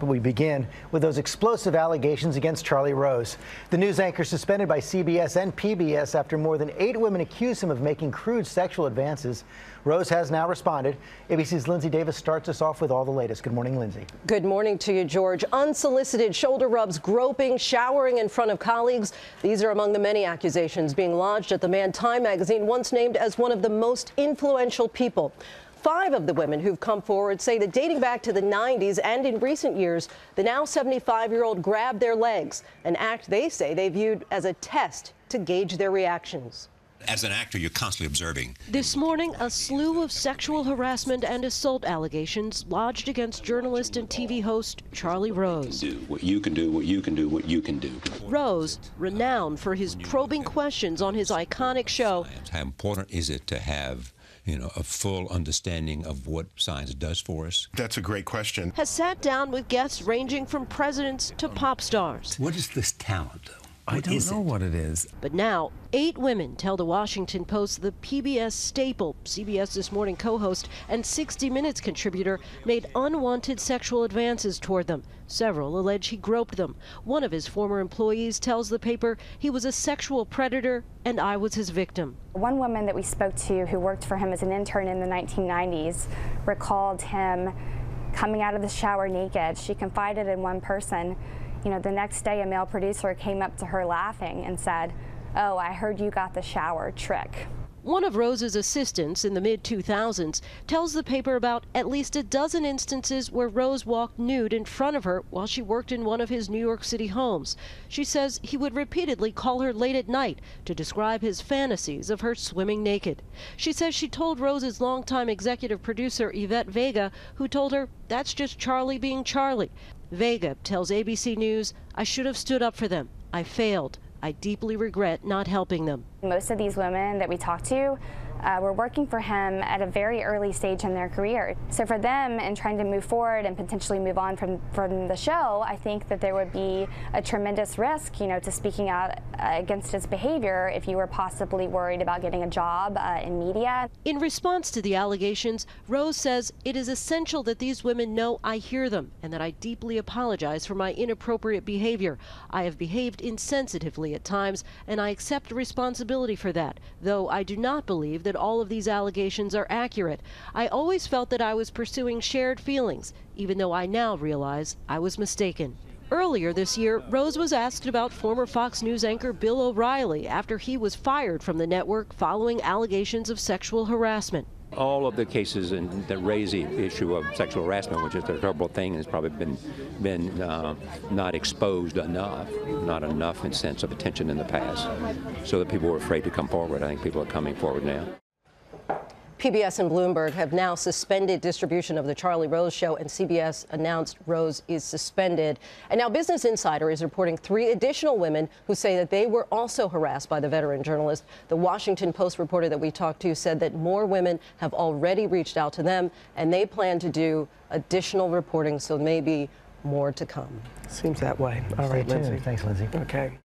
But we begin with those explosive allegations against Charlie Rose. The news anchor suspended by CBS and PBS after more than 8 women accuse him of making crude sexual advances. Rose has now responded. ABC's Lindsay Davis starts us off with all the latest. Good morning, Lindsay. Good morning to you, George. Unsolicited shoulder rubs, groping, showering in front of colleagues. These are among the many accusations being lodged at the man Time magazine once named as one of the most influential people. 5 of the women who've come forward say that dating back to the 90s and in recent years, the now 75-year-old grabbed their legs, an act they say they viewed as a test to gauge their reactions. As an actor, you're constantly observing. This morning, a slew of sexual harassment and assault allegations lodged against journalist and TV host Charlie Rose. What you can do, what you can do, what you can do. Rose, renowned for his probing questions on his iconic show. How important is it to have a full understanding of what science does for us? That's a great question. Has sat down with guests ranging from presidents to pop stars. What is this talent, though? I don't know what it is. But now, 8 women tell the Washington Post the PBS staple, CBS This Morning co-host and 60 Minutes contributor, made unwanted sexual advances toward them. Several allege he groped them. One of his former employees tells the paper he was a sexual predator and I was his victim. One woman that we spoke to who worked for him as an intern in the 1990s recalled him coming out of the shower naked. She confided in one person. The next day a male producer came up to her laughing and said, "Oh, I heard you got the shower trick." One of Rose's assistants in the mid-2000s tells the paper about at least a dozen instances where Rose walked nude in front of her while she worked in one of his New York City homes. She says he would repeatedly call her late at night to describe his fantasies of her swimming naked. She says she told Rose's longtime executive producer Yvette Vega, who told her that's just Charlie being Charlie. Vega tells ABC News, "I should have stood up for them. I failed. I deeply regret not helping them." Most of these women that we talked to were working for him at a very early stage in their career. So for them, in trying to move forward and potentially move on from the show, I think that there would be a tremendous risk, to speaking out against his behavior if you were possibly worried about getting a job in media. In response to the allegations, Rose says it is essential that these women know I hear them and that I deeply apologize for my inappropriate behavior. I have behaved insensitively at times, and I accept responsibility for that, though I do not believe that all of these allegations are accurate. I always felt that I was pursuing shared feelings, even though I now realize I was mistaken. Earlier this year, Rose was asked about former Fox News anchor Bill O'Reilly after he was fired from the network following allegations of sexual harassment. All of the cases that raise the issue of sexual harassment, which is a terrible thing, has probably been not exposed enough, not enough in sense of attention in the past, so that people were afraid to come forward. I think people are coming forward now. PBS and Bloomberg have now suspended distribution of The Charlie Rose Show, and CBS announced Rose is suspended. And now Business Insider is reporting 3 additional women who say that they were also harassed by the veteran journalist. The Washington Post reporter that we talked to said that more women have already reached out to them, and they plan to do additional reporting, so maybe more to come. Seems that way. All right, Lindsay. Thanks, Lindsay. Okay.